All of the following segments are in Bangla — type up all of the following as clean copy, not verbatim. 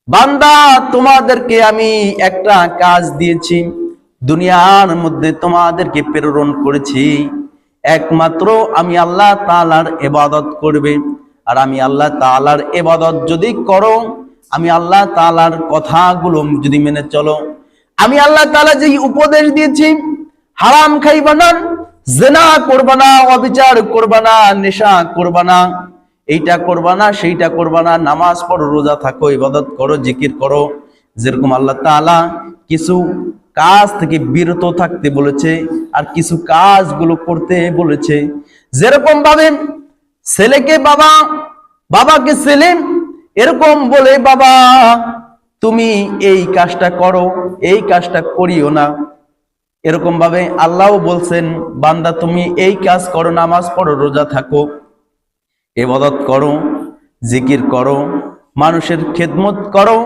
বান্দা তোমাদেরকে আমি একটা কাজ দিয়েছি, দুনিয়ার মধ্যে তোমাদেরকে প্রেরণ করেছি একমাত্র আমি আল্লাহ তাআলার ইবাদত করবে। আর আমি আল্লাহ তাআলার ইবাদত যদি করো, আমি আল্লাহ তাআলার কথাগুলো যদি মেনে চলো, আমি আল্লাহ তাআলা যে উপদেশ দিয়েছি হারাম খাইবা না, জিনা করবা না, অবিচার করবা না, নেশা করবা না, এইটা করবা না, সেইটা করবা না, নামাজ পড়ো, রোজা থাকো, ইবাদত করো, জিকির করো, যেরকম আল্লাহ তাআলা কিছু কাজ থেকে বিরত থাকতে বলেছে আর কিছু কাজগুলো করতে বলেছে। যেরকম ভাবে ছেলেকে বাবা, বাবাকে ছেলে এরকম বলে বাবা তুমি এই কাজটা করো, এই কাজটা করিও না, এরকম ভাবে আল্লাহও বলছেন বান্দা তুমি এই কাজ করো, নামাজ পড়ো, রোজা থাকো, ইবাদত করো, জিকির করো, মানুষের খেদমত করো।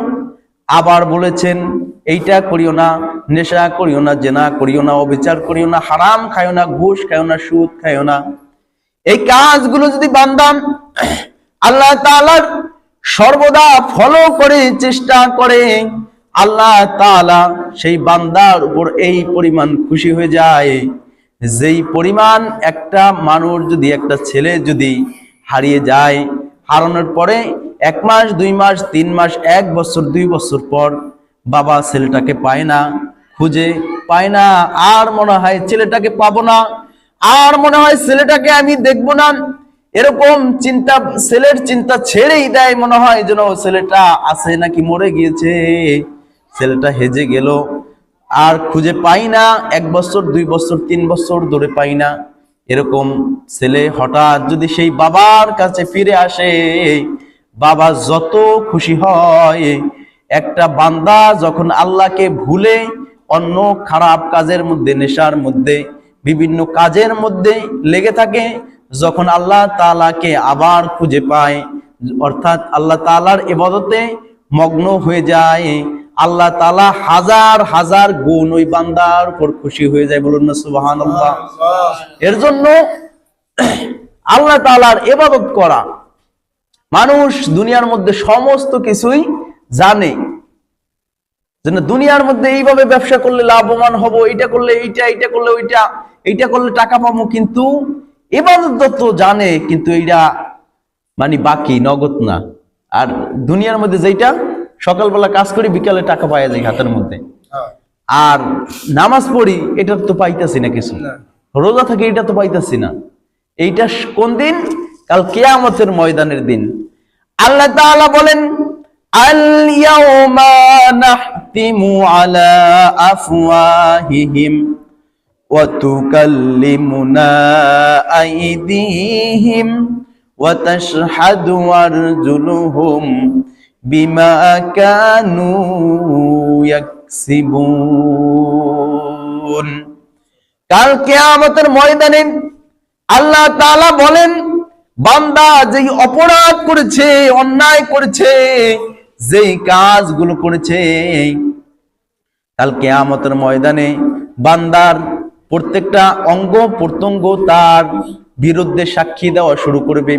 আবার বলেছেন এইটা করিও না, নেশা করিও না, জেনা করিও না, অবিচার করিও না, হারাম খাইও না, ঘুষ খাইও না, সুদ খাইও না। এই কাজগুলো যদি বান্দা আল্লাহ তাআলার সর্বদা ফলো করে, চেষ্টা করে, আল্লাহ তাআলা সেই বান্দার উপর এই পরিমাণ খুশি হয়ে যায়, যেই পরিমাণ একটা মানুষ যদি, একটা ছেলে যদি হারিয়ে যায়, হারানোর পরে 1 মাস 2 মাস 3 মাস 1 বছর 2 বছর পর বাবা ছেলেটাকে পায় না, খুঁজে পায় না, আর মনে হয় ছেলেটাকে পাবো না, আর মনে হয় ছেলেটাকে আমি দেখবো না, এরকম চিন্তা, ছেলের চিন্তা ছেড়েই দেয়, মনে হয় যেন ছেলেটা আছে নাকি মরে গিয়েছে, ছেলেটা হেজে গেল, আর খুঁজে পাই না, 1 বছর 2 বছর 3 বছর ধরে পাই না। এরকম ছেলে হঠাৎ যদি সেই বাবার কাছে ফিরে আসে, বাবা যত খুশি হয়। একটা বান্দা যখন আল্লাহকে ভুলে অন্য খারাপ কাজের মধ্যে, নেশার মধ্যে, বিভিন্ন কাজের মধ্যে লেগে থাকে, যখন আল্লাহ তাআলাকে আবার খুঁজে পায়, অর্থাৎ আল্লাহ তাআলার ইবাদতে মগ্ন হয়ে যায়, আল্লাহ তাআলা হাজার হাজার গুণ ওই বান্দার উপর খুশি হয়ে যায়। বলুন না সুবহানাল্লাহ। এর জন্য আল্লাহ তাআলার ইবাদত করা, মানুষ দুনিয়ার মধ্যে সমস্ত কিছুই জানে, যেন দুনিয়ার মধ্যে এইভাবে ব্যবসা করলে লাভবান হব, এইটা করলে এইটা, এইটা করলে ওইটা, এইটা করলে টাকা পাবো, কিন্তু ইবাদত তো জানে, কিন্তু এইটা মানে বাকি নগদ না। আর দুনিয়ার মধ্যে যেটা সকালবেলা কাজ করি, বিকালে টাকা পাওয়া যায় হাতের মধ্যে, আর নামাজ পড়ি, এটা তো পাইতাছি না কিছু, রোজা থাকি, এটা তো পাইতাছি না। এইটা কোন দিন? কাল কিয়ামতের ময়দানের দিন। আল্লাহ তাআলা বলেন আল ইয়াউমা নাহতিমু আলা আফওয়াহিহিম ওয়া তুকাল্লিমুনা আইদিহিম ওয়া তাশহাদু আরজুলুহুম বিমা কানু ইয়াকসিবুন। কাল কিয়ামতের ময়দানে আল্লাহ তাআলা বলেন বান্দা যেই অপরাধ করেছে, অন্যায় করেছে, যেই কাজগুলো করেছে, কাল কিয়ামতের ময়দানে বান্দার প্রত্যেকটা অঙ্গ প্রত্যঙ্গ তার বিরুদ্ধে সাক্ষী দেওয়া শুরু করবে।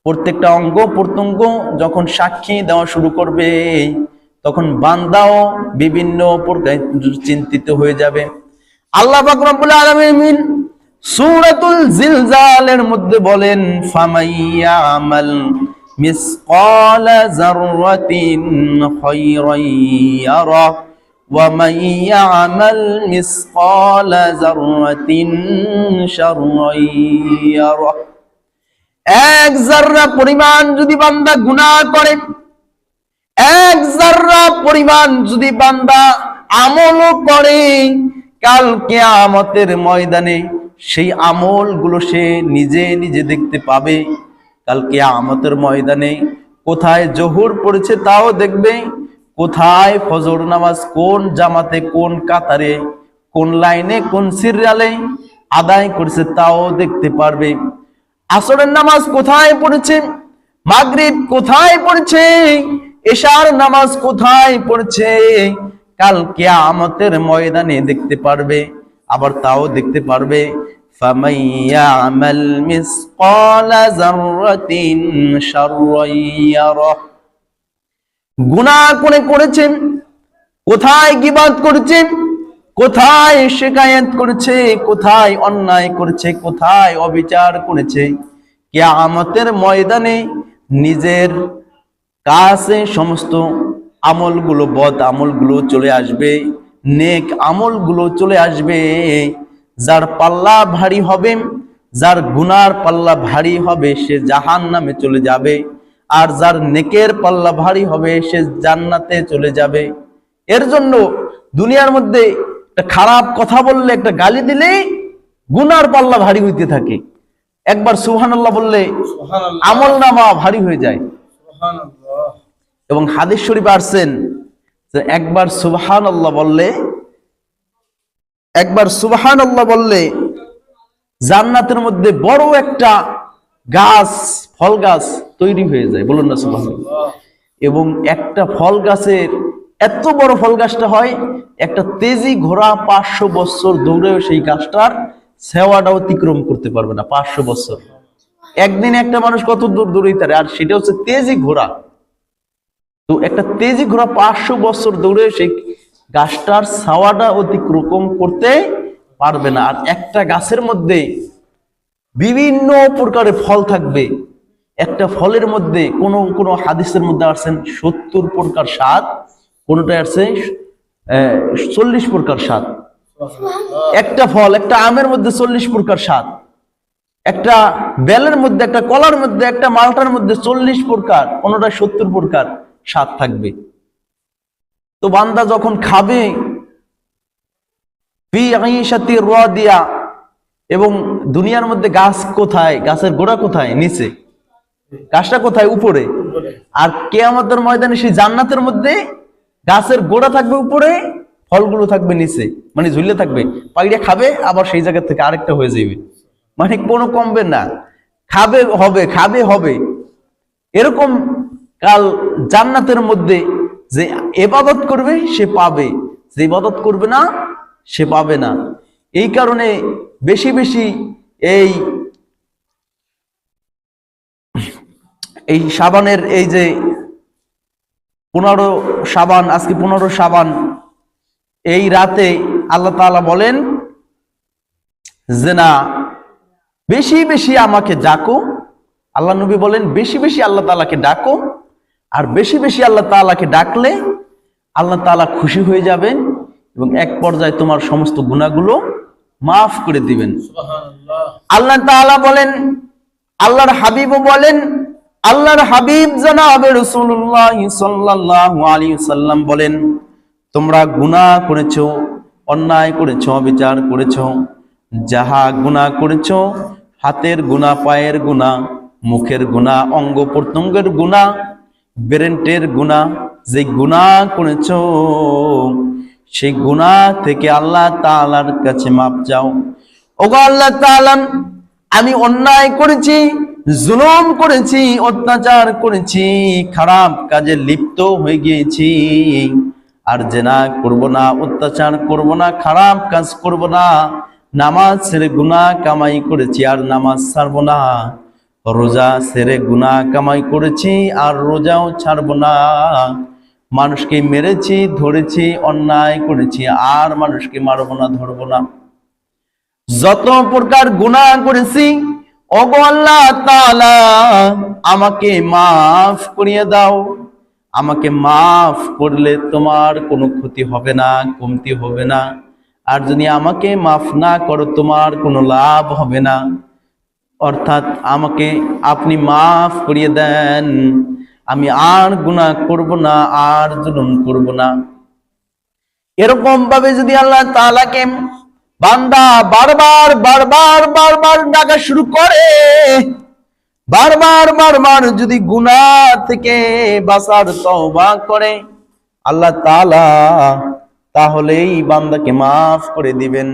প্রত্যেকটা অঙ্গ প্রত্যঙ্গ যখন সাক্ষী দেওয়া শুরু করবে, তখন বান্দাও বিভিন্ন প্রকার চিন্তিত হয়ে যাবে। আল্লাহ পাক রব্বুল আলামিন সূরাতুল জিলজালের মধ্যে বলেন ফামাইয়ামাল মিসকালা যাররাতিন খায়রান ইয়ারা ওয়া মাইয়ামাল মিসকালা যাররাতিন শাররান ইয়ারা। এক যাররা পরিমাণ যদি বান্দা গুনাহ করে, এক যাররা পরিমাণ যদি বান্দা আমলও করে, কাল কিয়ামতের ময়দানে সেই আমলগুলো সে নিজে নিজে দেখতে পাবে। কাল কিয়ামতের ময়দানে কোথায় জোহর পড়েছে তাও দেখবে, কোথায় ফজর নামাজ কোন জামাতে, কোন কাতারে, কোন লাইনে, কোন সিরিয়ালে আদায় করেছে তাও দেখতে পারবে। আসরের নামাজ কোথায় পড়েছে, মাগরিব কোথায় পড়েছে, এশার নামাজ কোথায় পড়েছে, কাল কিয়ামতের ময়দানে দেখতে পারবে। আবার তাও দেখতে পারবে ফামাইয়ামাল মিসকালা যাররাতিন শাররান ইয়ারা। গুনাহ করেছে, কোথায় গীবত করেছে, কোথায় শিকায়েত করেছে, কোথায় অন্যায় করেছে, কোথায় অবিচার করেছে, কিয়ামতের ময়দানে নিজের কাছে সমস্ত আমলগুলো, বদ আমলগুলো চলে আসবে, নেক আমলগুলো চলে আসবে। যার পাল্লা ভারী হবে, যার গুনার পাল্লা ভারী হবে, সে জাহান্নামে চলে যাবে, আর যার নেকের পাল্লা ভারী হবে সে জান্নাতে চলে যাবে। এর জন্য দুনিয়ার মধ্যে একটা খারাপ কথা বললে, একটা গালি দিলে গুনার পাল্লা ভারী হইতে থাকে। একবার সুবহানাল্লাহ বললে আমলনামা ভারী হয়ে যায়। এবং হাদিস শরীফে আসছেন যে একবার সুবহানাল্লাহ বললে জান্নাতের মধ্যে বড় একটা গাছ, ফল গাছ তৈরি হয়ে যায়। বলুন না সুবহানাল্লাহ। এবং একটা ফল গাছের এত বড় ফল গাছটা হয়, একটা তেজি ঘোড়া 500 বছর দৌড়েও সেই গাছটার সেওয়াটা অতিক্রম করতে পারবে না। 500 বছর। একদিন একটা মানুষ কত দূর দৌড়াইতে পারে, আর সেটা হচ্ছে তেজি ঘোড়া। তো একটা তেজি ঘোড়া 500 বছর দৌড়ে সেই গাছটার ছাওয়াটা অতিক্রম করতে পারবে না। আর একটা গাছের মধ্যে বিভিন্ন প্রকারের ফল থাকবে। একটা ফলের মধ্যে কোন হাদিসের মধ্যে আসছেন 70 প্রকার স্বাদ, কোনটা আসছে 40 প্রকার স্বাদ। একটা ফল, একটা আমের মধ্যে 40 প্রকার স্বাদ, একটা বেলের মধ্যে, একটা কলার মধ্যে, একটা মালটার মধ্যে 40 প্রকার, কোনটা 70 প্রকার স্বাদ থাকবে। তো বান্দা যখন খাবে, ফি আইশাতি রাদিয়া, এবং দুনিয়ার মধ্যে গাছ কোথায়, গাছের গোড়া কোথায়? নিচে। গাছটা কোথায়? উপরে। আর কিয়ামতের ময়দানে সেই জান্নাতের মধ্যে গাছের গোড়া থাকবে উপরে, ফলগুলো থাকবে নিচে, মানে ঝুলে থাকবে। পাইড়ে খাবে, আবার সেই জায়গা থেকে আরেকটা হয়ে যাবে, মানে কোনো কমবে না, খাবে হবে, খাবে হবে। এরকম কাল জান্নাতের মধ্যে যে ইবাদত করবে সে পাবে, যে ইবাদত করবে না সে পাবে না। এই কারণে বেশি বেশি এই শাবানের এই যে 15 শাবান, আজকে 15 শাবান, এই রাতে আল্লাহ তাআলা বলেন যে না, বেশি বেশি আমাকে ডাকো। আল্লাহ নবী বলেন বেশি বেশি আল্লাহ তাআলাকে ডাকো, আর বেশি বেশি আল্লাহ তাআলাকে ডাকলে আল্লাহ তাআলা খুশি হয়ে যাবেন এবং এক পর্যায়ে তোমার সমস্ত গুনাহগুলো মাফ করে দিবেন। সুবহানাল্লাহ। আল্লাহ তাআলা বলেন, আল্লাহর হাবিবও বলেন, আল্লাহর হাবিব জনাবে রাসূলুল্লাহ সাল্লাল্লাহু আলাইহি ওয়াসাল্লাম বলেন, তোমরা গুনাহ করেছো, অন্যায় করেছো, অবিচার করেছো, যাহা গুনাহ করেছো, হাতের গুনাহ, পায়ের গুনাহ, মুখের গুনাহ, অঙ্গ প্রত্যঙ্গের গুনাহ, ব্রেনের গুনাহ, যে গুনাহ করেছো সেই গুনাহ থেকে আল্লাহ তাআলার কাছে মাপ চাও। ওগো আল্লাহ তাআলা, আমি অন্যায় করেছি, জুলুম করেছি, অত্যাচার করেছি, খারাপ কাজে লিপ্ত হয়ে গিয়েছি, আর জিনা করব না, অত্যাচার করব না, খারাপ কাজ করব না, নামাজ ছেড়ে গুনাহ কামাই করেছি আর নামাজ ছাড়ব না, রোজা ছেড়ে গুনাহ কামাই করেছি আর রোজাও ছাড়ব না, মানুষকে মেরেছি, ধরেছি, অন্যায় করেছি, আর মানুষকে মারব না, ধরব না, যত প্রকার গুনাহ করেছি ওগো আল্লাহ তাআলা আমাকে মাফ করিয়ে দাও। আমাকে মাফ করলে তোমার কোনো ক্ষতি হবে না, কমতি হবে না, আর যদি আমাকে মাফ না করো তোমার কোনো লাভ হবে না। অর্থাৎ আমাকে আপনি মাফ করিয়ে দেন, আমি আর গুনাহ করব না, আর জুলুম করব না। এরকম ভাবে যদি আল্লাহ তাআলাকে বান্দা বারবার বারবার বারবার ডাকা শুরু করে, বারবার বারবার যদি গুনাহ থেকে বাঁচার তওবা করে আল্লাহ তাআলা, তাহলেই বান্দাকে মাফ করে দিবেন।